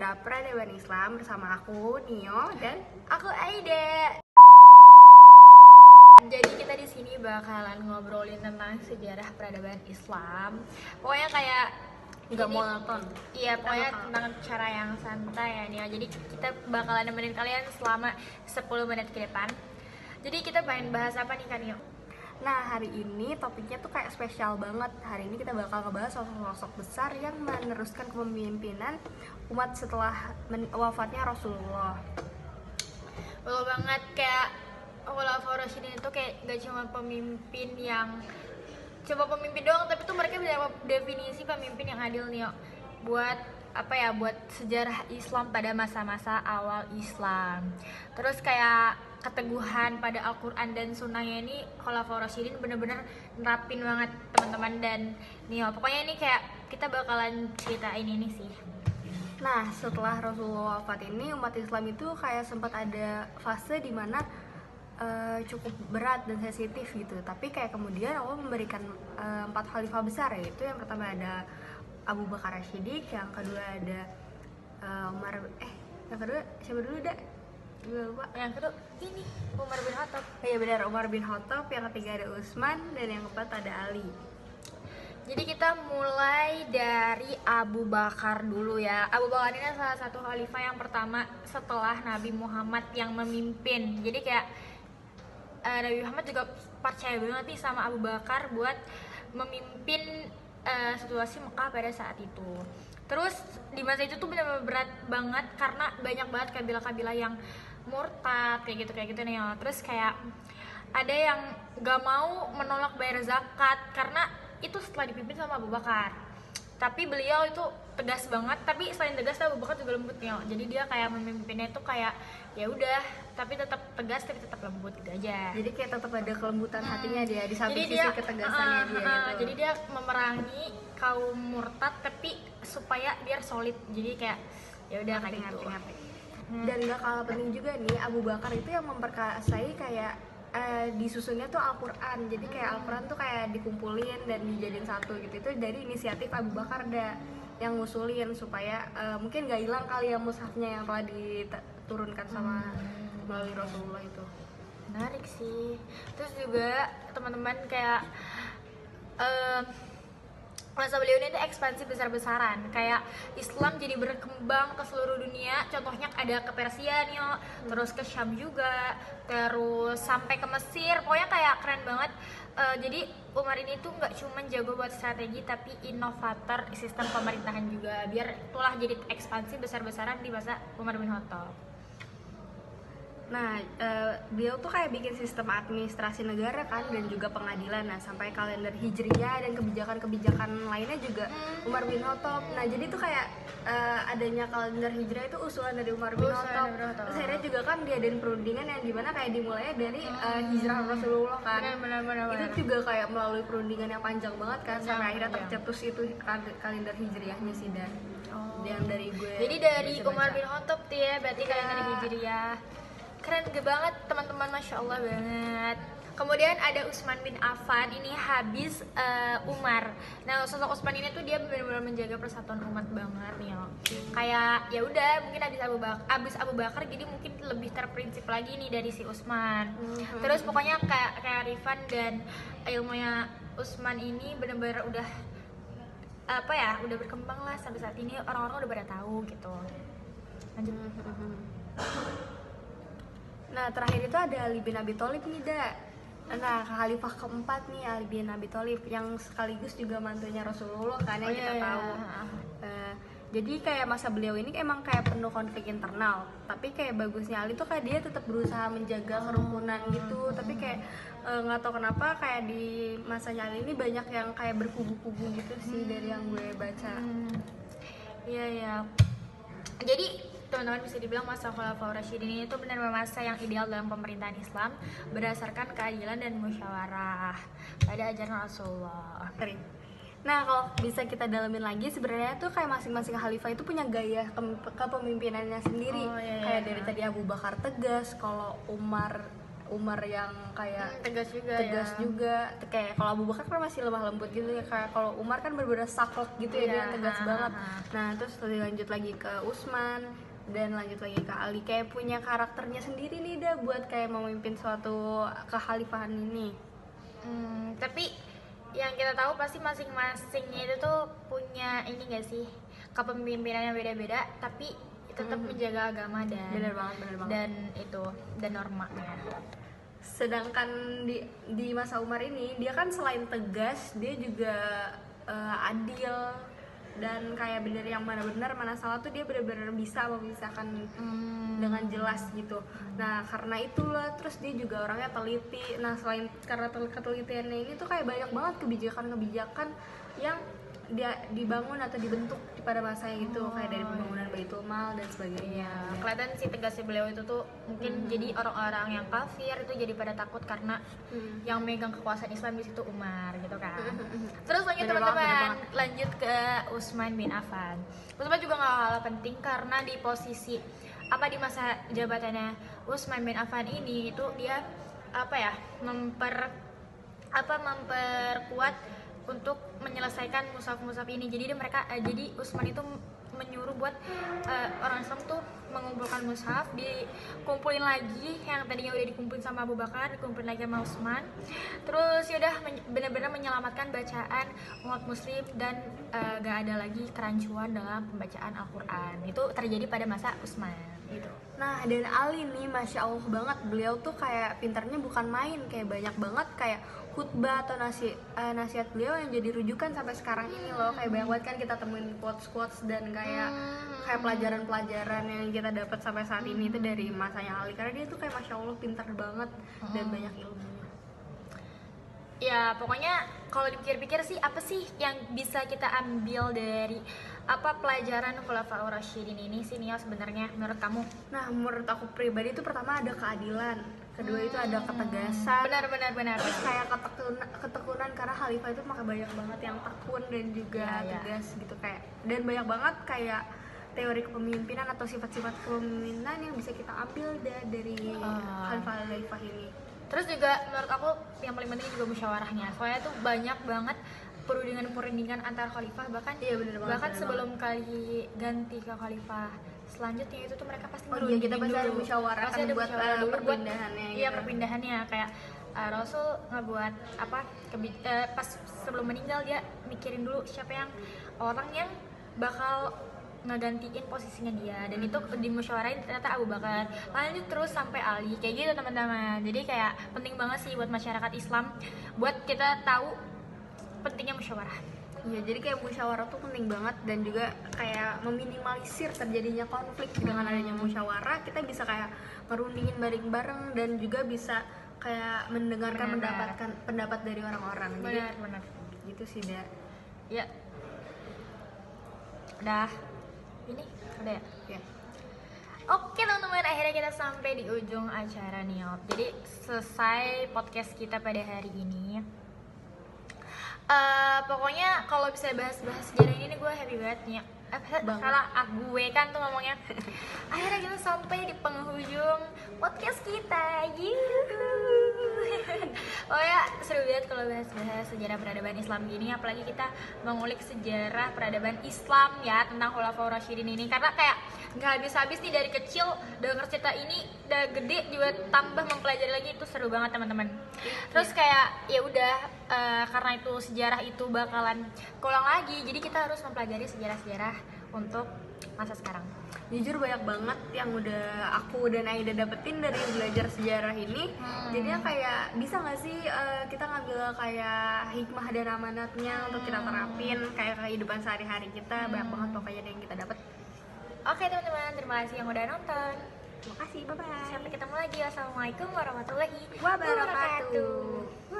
sejarah peradaban Islam bersama aku Nio dan aku Aida. Jadi kita di sini bakalan ngobrolin tentang sejarah peradaban Islam. Pokoknya kayak nggak monoton. Iya, pokoknya tentang cara yang santai ya Nio. Jadi kita bakalan nemenin kalian selama 10 menit ke depan. Jadi kita pengen bahas apa nih Kak Nio? Nah, hari ini topiknya tuh kayak spesial banget. Hari ini kita bakal ngebahas sosok-sosok besar yang meneruskan kepemimpinan umat setelah wafatnya Rasulullah. Betul banget, kayak Khulafaur Rasyidin itu kayak gak cuma pemimpin yang coba pemimpin doang, tapi tuh mereka bisa definisi pemimpin yang adil nih buat apa ya, buat sejarah Islam pada masa-masa awal Islam. Terus kayak keteguhan pada Al-Quran dan Sunnahnya ini Khulafaur Rasyidin bener-bener nerapin banget teman-teman. Dan nih pokoknya ini kayak kita bakalan ceritain ini sih. Nah, setelah Rasulullah wafat ini umat Islam itu kayak sempat ada fase dimana cukup berat dan sensitif gitu. Tapi kayak kemudian Allah memberikan 4 khalifah besar, yaitu yang pertama ada Abu Bakar As-Siddiq, yang kedua ada yang kedua siapa dulu dah? Gue lupa. Yang kedua ini Umar bin Khattab. Iya benar, Umar bin Khattab. Yang ketiga ada Utsman dan yang keempat ada Ali. Jadi kita mulai dari Abu Bakar dulu ya. Abu Bakar ini salah satu khalifah yang pertama setelah Nabi Muhammad yang memimpin. Jadi kayak Nabi Muhammad juga percaya banget nih sama Abu Bakar buat memimpin situasi Mekah pada saat itu. Terus di masa itu tuh benar-benar berat banget karena banyak banget kabilah-kabilah yang murtad kayak gitu nih ya. Terus kayak ada yang gak mau menolak bayar zakat karena itu setelah dipimpin sama Abu Bakar. Tapi beliau itu tegas banget, tapi selain tegas Abu Bakar juga lembut nih. Jadi dia kayak memimpinnya itu kayak ya udah, tapi tetap tegas tapi tetap lembut gitu aja. Jadi kayak tetap ada kelembutan hatinya dia di samping sisi ketegasannya dia gitu. Jadi dia memerangi kaum murtad tapi supaya biar solid. Jadi kayak ya udah kayak gitu. Dan gak kalah penting juga nih, Abu Bakar itu yang memperkasai kayak disusunnya tuh Al-Quran. Jadi kayak Al-Quran tuh kayak dikumpulin dan dijadiin satu gitu. Itu dari inisiatif Abu Bakar yang ngusulin supaya mungkin gak hilang kali ya mushafnya yang telah diturunkan sama melalui Rasulullah itu. Menarik sih. Terus juga teman-teman kayak masa beliau ini ekspansi besar-besaran, kayak Islam jadi berkembang ke seluruh dunia. Contohnya ada ke Persia nih, terus ke Syam juga, terus sampai ke Mesir. Pokoknya kayak keren banget. Jadi Umar ini tuh nggak cuma jago buat strategi, tapi inovator sistem pemerintahan juga. Biar itulah jadi ekspansi besar-besaran di masa Umar bin Khattab. Nah, beliau tuh kayak bikin sistem administrasi negara kan, dan juga pengadilan. Nah, sampai kalender hijriyah dan kebijakan-kebijakan lainnya juga Umar bin Khattab. Nah, jadi tuh kayak adanya kalender hijriyah itu usulan dari Umar bin Khattab. Terus akhirnya juga kan diadain perundingan yang dimana kayak dimulainya dari hijrah Rasulullah kan. Benar. Itu juga kayak melalui perundingan yang panjang banget kan, sampai akhirnya tercetus itu kalender hijriyahnya sih dan yang dari gue. Jadi dari Umar bin Khattab tuh ya, berarti kalender hijriyah. Keren banget teman-teman, Masya Allah banget. Kemudian ada Utsman bin Affan, ini habis Umar. Nah, sosok Utsman ini tuh dia benar-benar menjaga persatuan umat banget nih. Kayak ya udah, mungkin habis Abu Bakar jadi mungkin lebih terprinsip lagi nih dari si Utsman. Terus pokoknya kayak kearifan dan ilmunya Utsman ini benar-benar udah udah berkembang lah sampai saat ini, orang-orang udah pada tahu gitu. Lanjut. Nah, terakhir itu ada Ali bin Abi Thalib nih, Nah, khalifah keempat nih Ali bin Abi Thalib yang sekaligus juga mantunya Rasulullah kan, yang kita tahu. Jadi kayak masa beliau ini emang kayak penuh konflik internal, tapi kayak bagusnya Ali tuh kayak dia tetap berusaha menjaga kerukunan gitu. Tapi kayak nggak tahu kenapa kayak di masanya Ali ini banyak yang kayak berkubu-kubu gitu sih dari yang gue baca. Iya. Jadi teman-teman bisa dibilang masa Khulafaur Rasyidin ini tuh benar-benar masa yang ideal dalam pemerintahan Islam berdasarkan keadilan dan musyawarah pada ajaran Rasulullah. Nah, kalau bisa kita dalamin lagi, sebenarnya tuh kayak masing-masing khalifah itu punya gaya kepemimpinannya sendiri. Kayak dari tadi Abu Bakar tegas, kalau Umar Umar yang kayak tegas juga tegas ya. juga. Kayak kalau Abu Bakar kan masih lemah lembut gitu ya, kayak kalau Umar kan bener-bener saklek gitu ya, dia tegas banget. Nah terus lanjut lagi ke Utsman dan lanjut lagi ke Ali, kayak punya karakternya sendiri nih dah buat kayak memimpin suatu kekhalifahan ini. Tapi yang kita tahu pasti masing-masingnya itu tuh punya ini gak sih, kepemimpinannya beda-beda tapi tetap menjaga agama dan Bener banget. dan normanya. Sedangkan di masa Umar ini dia kan selain tegas dia juga adil dan kayak bener yang mana benar mana salah tuh dia benar-benar bisa memisahkan dengan jelas gitu. Nah karena itulah terus dia juga orangnya teliti. Nah selain karena ketelitiannya ini tuh kayak banyak banget kebijakan-kebijakan yang dia dibangun atau dibentuk pada masanya gitu, kayak dari pembangunan Baitul Mal dan sebagainya. Kelihatan sih tegasnya beliau itu tuh mungkin jadi orang-orang yang kafir itu jadi pada takut karena yang megang kekuasaan Islam di situ Umar gitu kan. Terus lanjut teman-teman, lanjut ke Utsman bin Affan. Utsman juga gak kalah penting karena di posisi di masa jabatannya Utsman bin Affan ini itu dia memperkuat untuk menyelesaikan mushaf ini. Jadi Utsman itu menyuruh buat orang Islam tuh mengumpulkan mushaf, dikumpulin lagi yang tadinya udah dikumpulin sama Abu Bakar, dikumpulin lagi sama Utsman. Terus ya udah benar-benar menyelamatkan bacaan umat muslim dan gak ada lagi kerancuan dalam pembacaan Al-Quran. Itu terjadi pada masa Utsman gitu. Nah dan Ali nih, masya Allah banget, beliau tuh kayak pintarnya bukan main, kayak banyak banget kayak khutbah atau nasihat beliau yang jadi rujukan sampai sekarang ini loh. Kayak banyak banget kan kita temuin quotes dan kayak pelajaran-pelajaran yang kita dapat sampai saat ini itu dari masanya Ali, karena dia tuh kayak masya Allah pintar banget dan banyak ilmunya. Ya pokoknya kalau dipikir-pikir sih apa sih yang bisa kita ambil dari pelajaran Khulafaur Rasyidin ini sih Nia sebenarnya menurut kamu? Nah menurut aku pribadi itu pertama ada keadilan, kedua itu ada ketegasan. Benar. Terus kayak ketekunan karena khalifah itu maka banyak banget yang tekun dan juga tegas gitu kayak, dan banyak banget kayak teori kepemimpinan atau sifat-sifat kepemimpinan yang bisa kita ambil dari khalifah ini. Terus juga menurut aku yang paling penting juga musyawarahnya. Soalnya tuh banyak banget perundingan antar khalifah, bahkan sebelum kali ganti ke khalifah selanjutnya itu tuh mereka pasti kita pasti ada musyawarah kan buat perpindahannya gitu. Iya, perpindahannya kayak Rasul ngebuat pas sebelum meninggal dia mikirin dulu siapa yang orang yang bakal ngegantiin posisinya dia, dan itu dimusyawarahin ternyata Abu Bakar, lanjut terus sampai Ali, kayak gitu teman-teman. Jadi kayak penting banget sih buat masyarakat Islam buat kita tahu pentingnya musyawarah. Iya, jadi kayak musyawarah tuh penting banget dan juga kayak meminimalisir terjadinya konflik. Dengan adanya musyawarah kita bisa kayak merundingin bareng-bareng dan juga bisa kayak mendengarkan pendapat dari orang-orang. Benar. Gitu sih, Da. Ya. Udah ya? Oke teman-teman, akhirnya kita sampai di ujung acara nih. Jadi selesai podcast kita pada hari ini. Pokoknya kalau bisa bahas-bahas sejarah ini nih gue happy banget nih. Gue kan tuh ngomongnya. Akhirnya kita sampai di penghujung podcast kita. Oh ya, seru banget kalau bahas-bahas sejarah peradaban Islam gini, apalagi kita mengulik sejarah peradaban Islam ya tentang Khulafaur Rasyidin ini, karena kayak nggak habis-habis nih dari kecil denger cerita ini, udah gede juga tambah mempelajari lagi, itu seru banget teman-teman. Terus kayak ya udah karena itu sejarah itu bakalan keulang lagi, jadi kita harus mempelajari sejarah-sejarah untuk masa sekarang. Jujur banyak banget yang udah aku dan Aida dapetin dari belajar sejarah ini. Jadinya kayak bisa nggak sih kita ngambil kayak hikmah dan amanatnya untuk kita terapin kayak kehidupan sehari-hari kita. Banyak banget pokoknya yang kita dapet. Oke teman-teman, terima kasih yang udah nonton. Terima kasih, bye-bye. Sampai ketemu lagi. Wassalamualaikum warahmatullahi wabarakatuh.